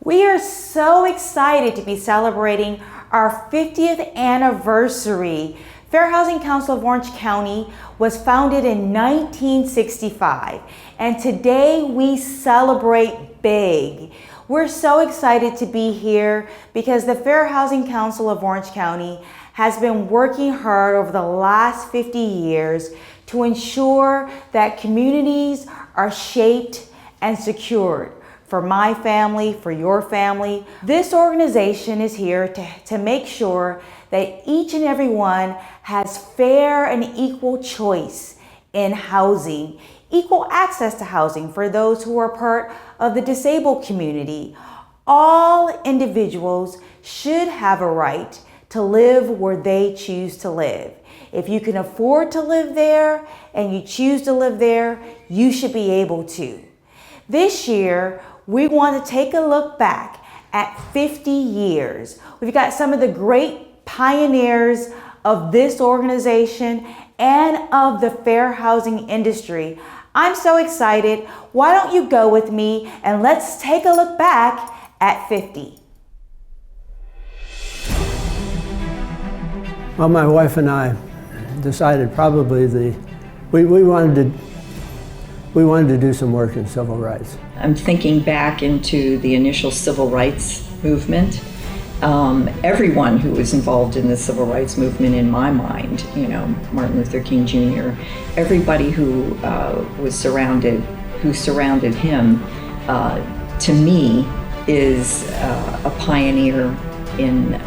We are so excited to be celebrating our 50th anniversary. Fair Housing Council of Orange County was founded in 1965, and today we celebrate big. We're so excited to be here because the Fair Housing Council of Orange County has been working hard over the last 50 years to ensure that communities are shaped and secured for my family, for your family. This organization is here to make sure that each and every one has fair and equal choice in housing, equal access to housing for those who are part of the disabled community. All individuals should have a right to live where they choose to live. If you can afford to live there and you choose to live there, you should be able to. This year, we want to take a look back at 50 years. We've got some of the great pioneers of this organization and of the fair housing industry. I'm so excited. Why don't you go with me and let's take a look back at 50. Well, my wife and I decided probably we wanted to do some work in civil rights. I'm thinking back into the initial civil rights movement. Everyone who was involved in the civil rights movement, in my mind, Martin Luther King Jr., everybody who surrounded him, to me, is a pioneer in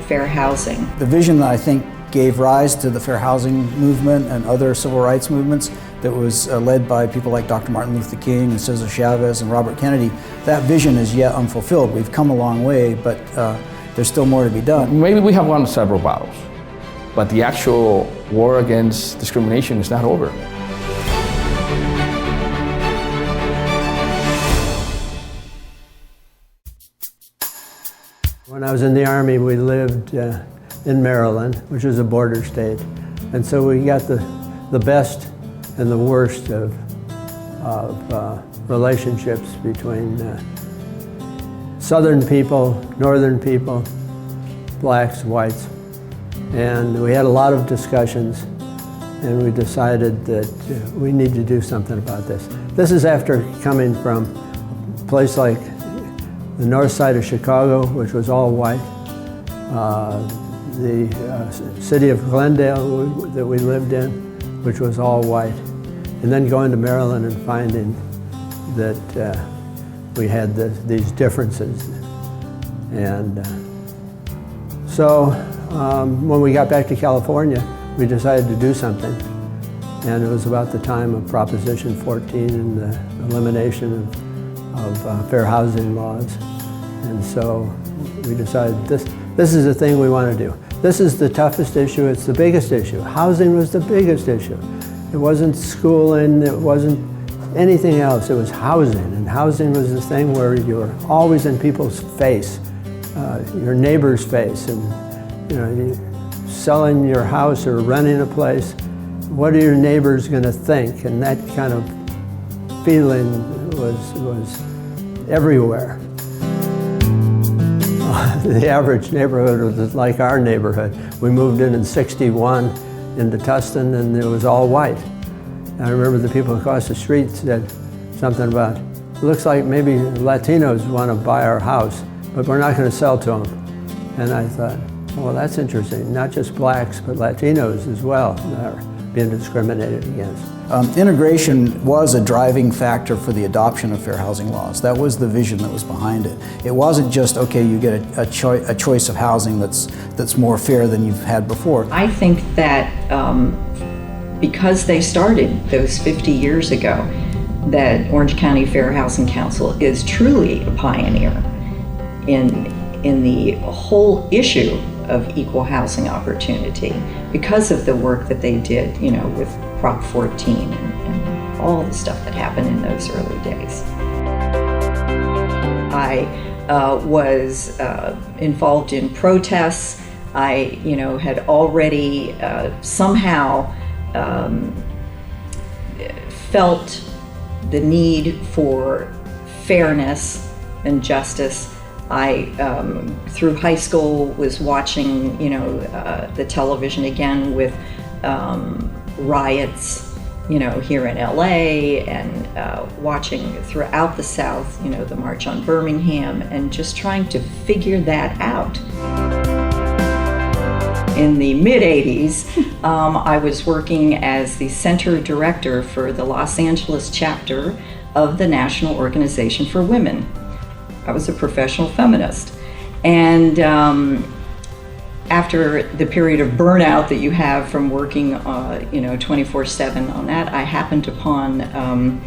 fair housing. The vision that I think gave rise to the fair housing movement and other civil rights movements that was led by people like Dr. Martin Luther King and Cesar Chavez and Robert Kennedy, that vision is yet unfulfilled. We've come a long way, but there's still more to be done. Maybe we have won several battles, but the actual war against discrimination is not over. When I was in the Army, we lived in Maryland, which is a border state. And so we got the best and the worst of relationships between Southern people, Northern people, blacks, whites. And we had a lot of discussions, and we decided that we need to do something about this. This is after coming from a place like the north side of Chicago, which was all white, the city of Glendale that we lived in, which was all white, and then going to Maryland and finding that we had these differences. And so when we got back to California, we decided to do something. And it was about the time of Proposition 14 and the elimination of fair housing laws. And so we decided this is the thing we want to do. This is the toughest issue, it's the biggest issue. Housing was the biggest issue. It wasn't schooling, it wasn't anything else, it was housing. And housing was the thing where you were always in people's face, your neighbor's face, and selling your house or renting a place. What are your neighbors going to think? And that kind of feeling was everywhere. The average neighborhood was like our neighborhood. We moved in '61 into Tustin, and it was all white. And I remember the people across the street said something about, it looks like maybe Latinos want to buy our house, but we're not going to sell to them. And I thought, well, that's interesting. Not just blacks, but Latinos as well are being discriminated against. Integration was a driving factor for the adoption of fair housing laws. That was the vision that was behind it. It wasn't just, okay, you get a choice of housing that's more fair than you've had before. I think that because they started those 50 years ago, that Orange County Fair Housing Council is truly a pioneer in the whole issue of equal housing opportunity because of the work that they did, with Prop 14 and all the stuff that happened in those early days. I was involved in protests. I, had already somehow felt the need for fairness and justice. I, through high school, was watching, the television again with riots, here in LA, and watching throughout the South, the March on Birmingham, and just trying to figure that out. In the mid-'80s, I was working as the center director for the Los Angeles chapter of the National Organization for Women. I was a professional feminist. And after the period of burnout that you have from working 24/7 on that, I happened upon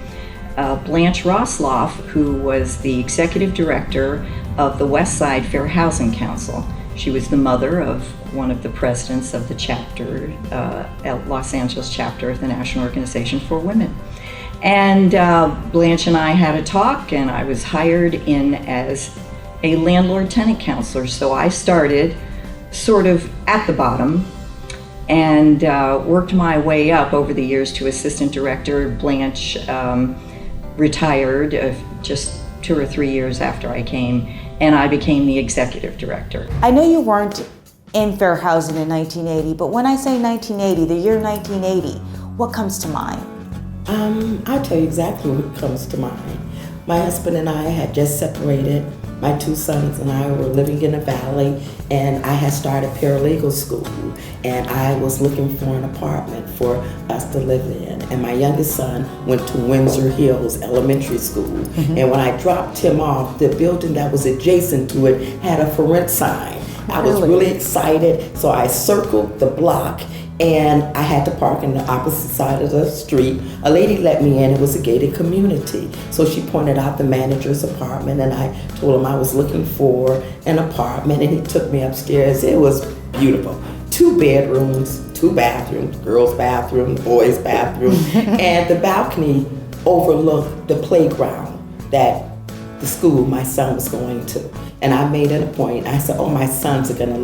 Blanche Rosloff, who was the executive director of the West Side Fair Housing Council. She was the mother of one of the presidents of the chapter, Los Angeles chapter of the National Organization for Women. And Blanche and I had a talk, and I was hired in as a landlord-tenant counselor. So I started sort of at the bottom and worked my way up over the years to assistant director. Blanche retired just 2 or 3 years after I came, and I became the executive director. I know you weren't in fair housing in 1980, but when I say 1980, the year 1980, what comes to mind? I'll tell you exactly what comes to mind. My husband and I had just separated. My 2 sons and I were living in the valley, and I had started paralegal school, and I was looking for an apartment for us to live in. And my youngest son went to Windsor Hills Elementary School. And when I dropped him off, the building that was adjacent to it had a for rent sign. I was really excited, so I circled the block, and I had to park on the opposite side of the street. A lady let me in. It was a gated community. So she pointed out the manager's apartment, and I told him I was looking for an apartment, and he took me upstairs. It was beautiful. 2 bedrooms, 2 bathrooms, girls' bathroom, boys' bathroom, and the balcony overlooked the playground that the school my son was going to. And I made it a point. I said, oh, my sons are gonna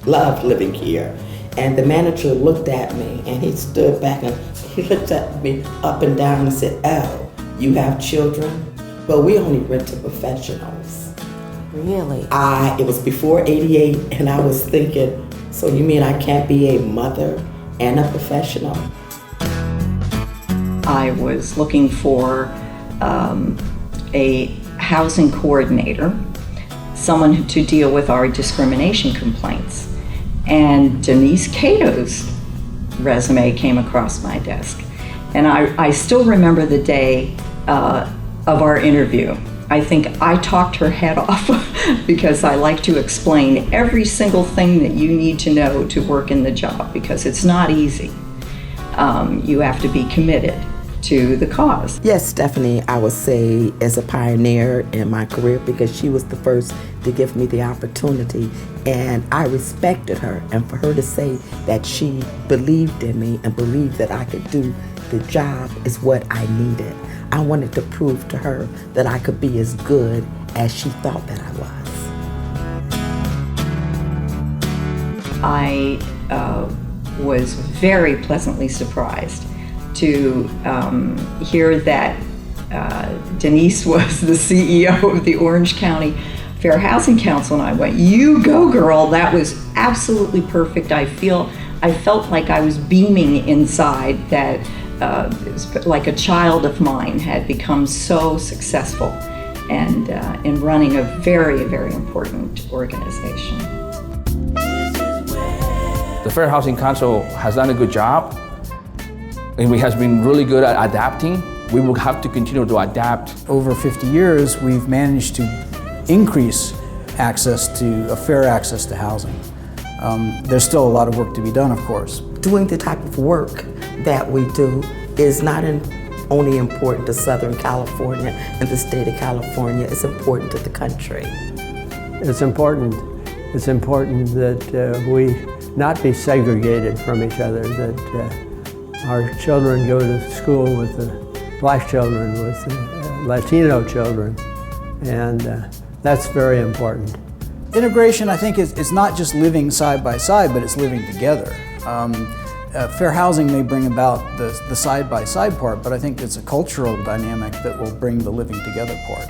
love living here. And the manager looked at me, and he stood back and he looked at me up and down and said, oh, you have children? Well, we only rent to professionals. Really? It was before '88, and I was thinking, so you mean I can't be a mother and a professional? I was looking for a housing coordinator, someone to deal with our discrimination complaints. And Denise Cato's resume came across my desk. And I still remember the day of our interview. I think I talked her head off because I like to explain every single thing that you need to know to work in the job, because it's not easy. You have to be committed to the cause. Yes, Stephanie, I would say is a pioneer in my career, because she was the first to give me the opportunity, and I respected her. And for her to say that she believed in me and believed that I could do the job is what I needed. I wanted to prove to her that I could be as good as she thought that I was. I was very pleasantly surprised to hear that Denise was the CEO of the Orange County Fair Housing Council, and I went, you go girl, that was absolutely perfect. I felt like I was beaming inside, that it was like a child of mine had become so successful and in running a very, very important organization. The Fair Housing Council has done a good job, and we has been really good at adapting. We will have to continue to adapt. Over 50 years, we've managed to increase access to fair access to housing. There's still a lot of work to be done, of course. Doing the type of work that we do is not only important to Southern California and the state of California, it's important to the country. It's important that we not be segregated from each other, that our children go to school with the Black children, with the Latino children, and that's very important. Integration, I think, is not just living side by side, but it's living together. Fair housing may bring about the side-by-side part, but I think it's a cultural dynamic that will bring the living together part.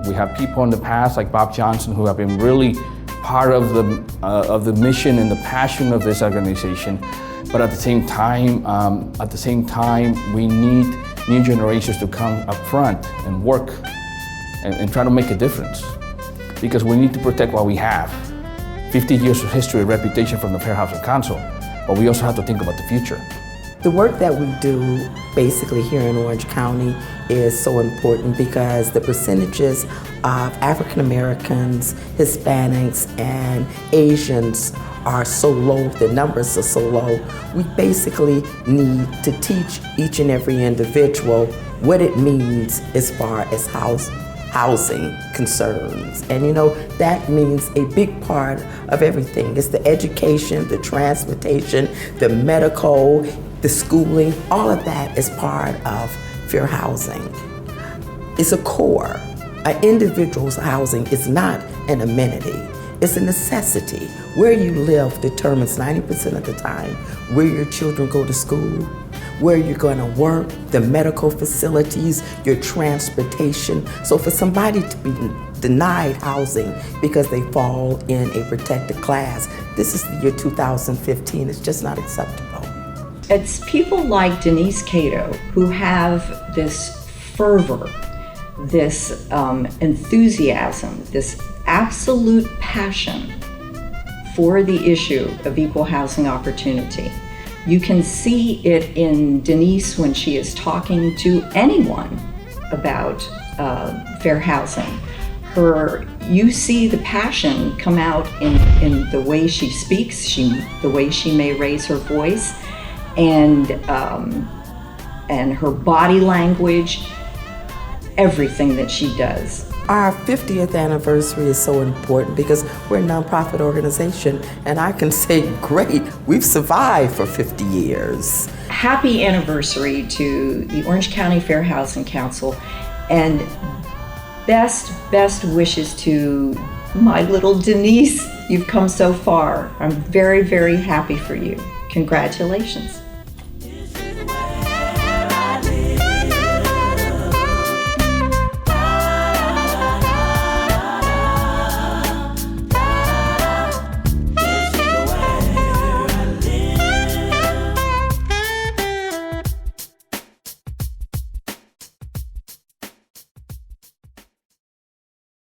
We have people in the past like Bob Johnson who have been really part of the mission and the passion of this organization. But at the same time, we need new generations to come up front and work and try to make a difference. Because we need to protect what we have. 50 years of history and reputation from the Fair Housing Council, but we also have to think about the future. The work that we do basically here in Orange County is so important because the percentages of African Americans, Hispanics, and Asians are so low, the numbers are so low. We basically need to teach each and every individual what it means as far as housing concerns. And you know, that means a big part of everything. It's the education, the transportation, the medical, the schooling, all of that is part of fair housing. It's a core. An individual's housing is not an amenity. It's a necessity. Where you live determines 90% of the time where your children go to school, where you're going to work, the medical facilities, your transportation. So for somebody to be denied housing because they fall in a protected class, this is the year 2015, it's just not acceptable. It's people like Denise Cato who have this fervor, this enthusiasm, this absolute passion for the issue of equal housing opportunity. You can see it in Denise when she is talking to anyone about fair housing. You see the passion come out in the way she speaks, the way she may raise her voice, and her body language, everything that she does. Our 50th anniversary is so important because we're a nonprofit organization, and I can say, great, we've survived for 50 years. Happy anniversary to the Orange County Fair Housing Council, and best wishes to my little Denise. You've come so far. I'm very, very happy for you. Congratulations.